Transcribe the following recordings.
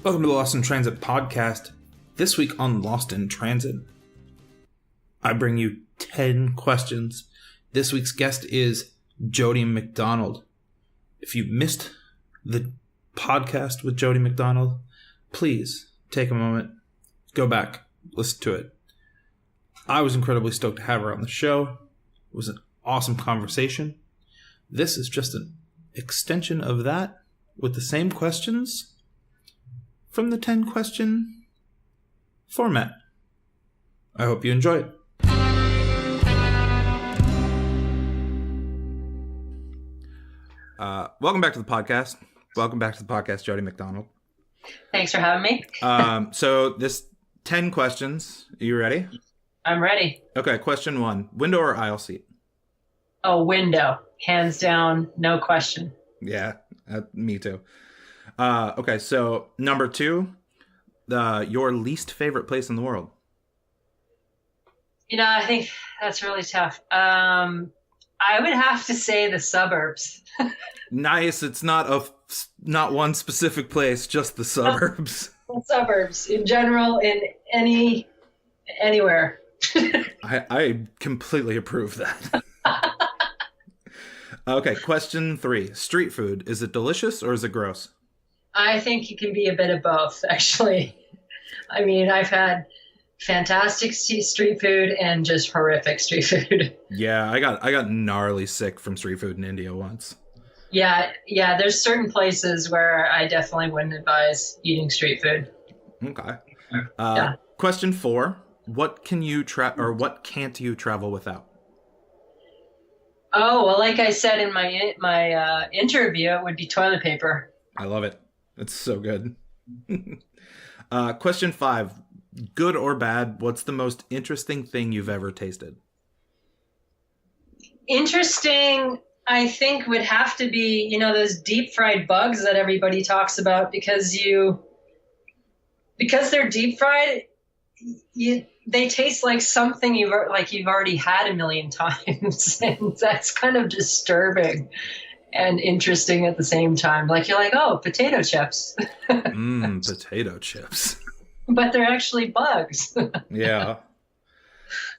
Welcome to the Lost in Transit podcast. This week on Lost in Transit, I bring you 10 questions. This week's guest is Jody MacDonald. If you missed the podcast with Jody MacDonald, please take a moment, go back, listen to it. I was incredibly stoked to have her on the show. It was an awesome conversation. This is just an extension of that with the same questions from the 10 question format. I hope you enjoy it. Welcome back to the podcast. Welcome back to the podcast, Jody MacDonald. Thanks for having me. So this 10 questions. Are you ready? I'm ready. Okay, question 1. Window or aisle seat? Oh, window. Hands down, no question. Yeah, me too. Okay, so number 2, your least favorite place in the world? You know, I think that's really tough. I would have to say the suburbs. Nice. It's not one specific place, just the suburbs. The suburbs in general, in anywhere. I completely approve that. Okay, question 3. Street food. Is it delicious or is it gross? I think it can be a bit of both, actually. I mean, I've had fantastic street food and just horrific street food. Yeah, I got gnarly sick from street food in India once. Yeah, there's certain places where I definitely wouldn't advise eating street food. Okay. Question 4. What can you what can't you travel without? Oh, well, like I said in my interview, it would be toilet paper. I love it. It's so good. Question 5. Good or bad, what's the most interesting thing you've ever tasted? Interesting, I think, would have to be, those deep fried bugs that everybody talks about because they're deep fried, they taste like something you've already had a million times. And that's kind of disturbing and interesting at the same time. Like, you're like, oh, potato chips. Potato chips. But they're actually bugs. Yeah.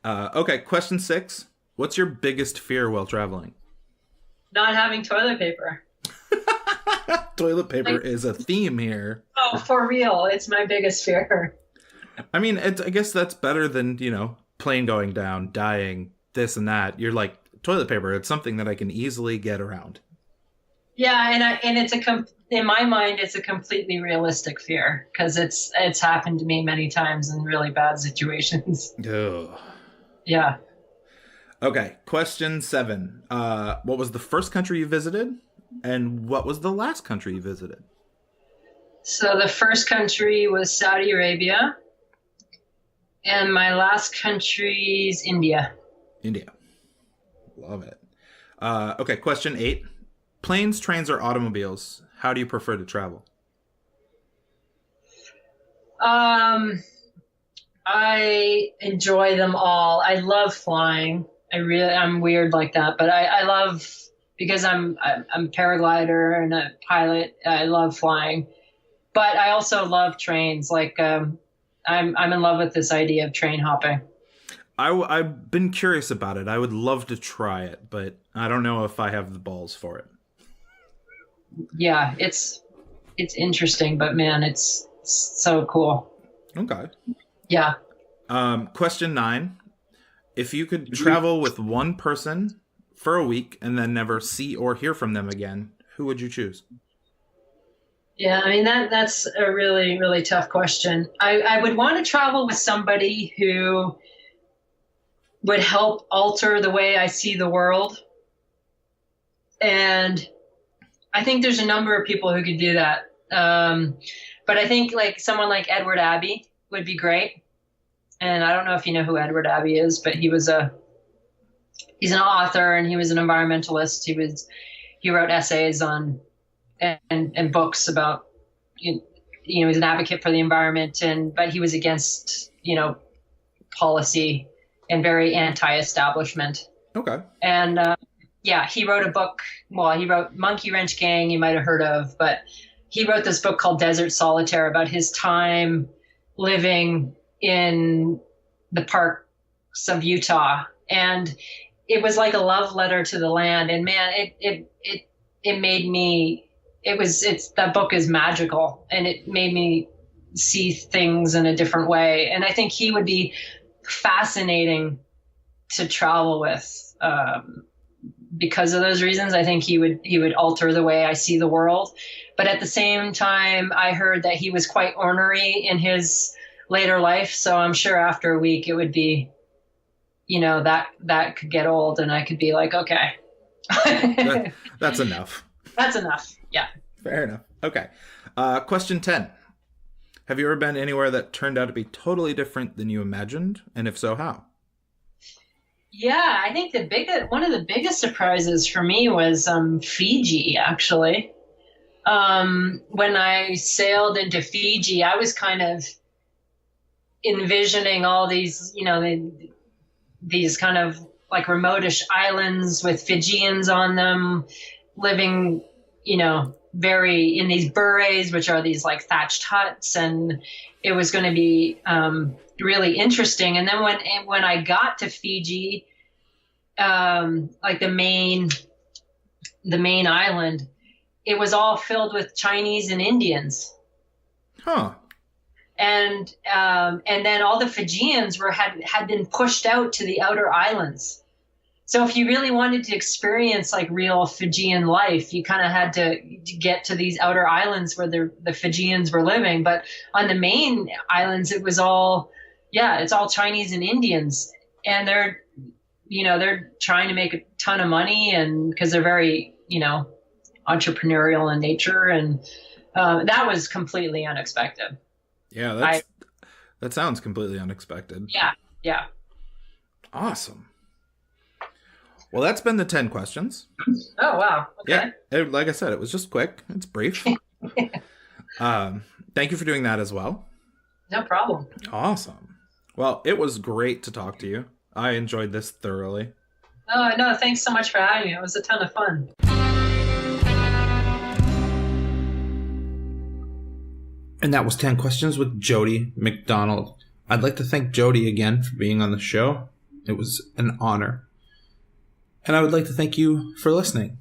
Okay, question 6. What's your biggest fear while traveling? Not having toilet paper. Toilet paper is a theme here. Oh, for real. It's my biggest fear. I mean, I guess that's better than, plane going down, dying, this and that. You're like, toilet paper, it's something that I can easily get around. Yeah, and it's in my mind, it's a completely realistic fear because it's happened to me many times in really bad situations. Ugh. Yeah. Okay, question 7. What was the first country you visited, and what was the last country you visited? So the first country was Saudi Arabia, and my last country's India. India. Love it. Okay, question 8. Planes, trains, or automobiles? How do you prefer to travel? I enjoy them all. I love flying. I'm weird like that, but I love, because I'm a paraglider and a pilot. I love flying, but I also love trains. Like, I'm in love with this idea of train hopping. I've been curious about it. I would love to try it, but I don't know if I have the balls for it. Yeah, it's interesting, but man, it's so cool. Okay. Yeah. Question 9. If you could travel with one person for a week and then never see or hear from them again, who would you choose? Yeah, I mean, that's a really, really tough question. I would want to travel with somebody who would help alter the way I see the world. And I think there's a number of people who could do that. But I think like someone like Edward Abbey would be great. And I don't know if you know who Edward Abbey is, but he's an author and he was an environmentalist. He wrote essays on and books about, he's an advocate for the environment, but he was against, policy and very anti-establishment. Okay. And he wrote a book. Well, he wrote Monkey Wrench Gang, you might have heard of, but he wrote this book called Desert Solitaire about his time living in the parks of Utah. And it was like a love letter to the land. And man, it made me, that book is magical, and it made me see things in a different way. And I think he would be fascinating to travel with, because of those reasons. I think he would alter the way I see the world. But at the same time, I heard that he was quite ornery in his later life. So I'm sure after a week it would be, that could get old, and I could be like, okay. That's enough. That's enough. Yeah. Fair enough. Okay. Question 10. Have you ever been anywhere that turned out to be totally different than you imagined? And if so, how? Yeah, I think one of the biggest surprises for me was Fiji, actually. When I sailed into Fiji, I was kind of envisioning all these, these kind of like remotish islands with Fijians on them, living, very in these bures, which are these like thatched huts, and it was going to be really interesting. And then when I got to Fiji, like the main island, it was all filled with Chinese and Indians. Huh. And then all the Fijians had been pushed out to the outer islands. So if you really wanted to experience like real Fijian life, you kind of had to get to these outer islands where the Fijians were living. But on the main islands, it was it's all Chinese and Indians, and they're trying to make a ton of money, and because they're very, entrepreneurial in nature, and that was completely unexpected. Yeah, that sounds completely unexpected. Yeah. Awesome. Well, that's been the 10 questions. Oh, wow. Okay. Yeah, like I said, it was just quick. It's brief. Thank you for doing that as well. No problem. Awesome. Well, it was great to talk to you. I enjoyed this thoroughly. Oh, no, thanks so much for having me. It was a ton of fun. And that was 10 questions with Jody MacDonald. I'd like to thank Jody again for being on the show. It was an honor. And I would like to thank you for listening.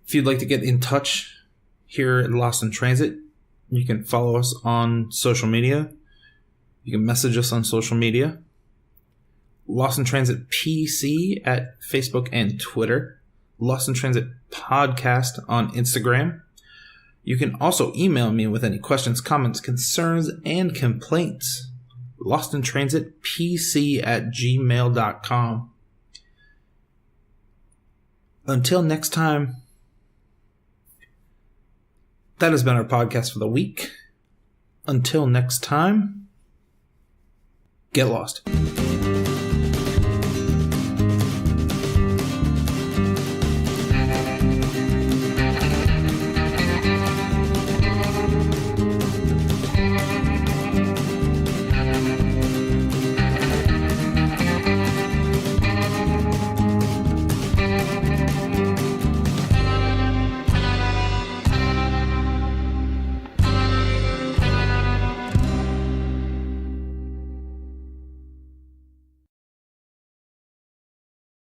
If you'd like to get in touch here at Lost in Transit, you can follow us on social media. You can message us on social media. Lost in Transit PC at Facebook and Twitter. Lost in Transit Podcast on Instagram. You can also email me with any questions, comments, concerns, and complaints. lostintransit.pc@gmail.com. Until next time, that has been our podcast for the week. Until next time, get lost.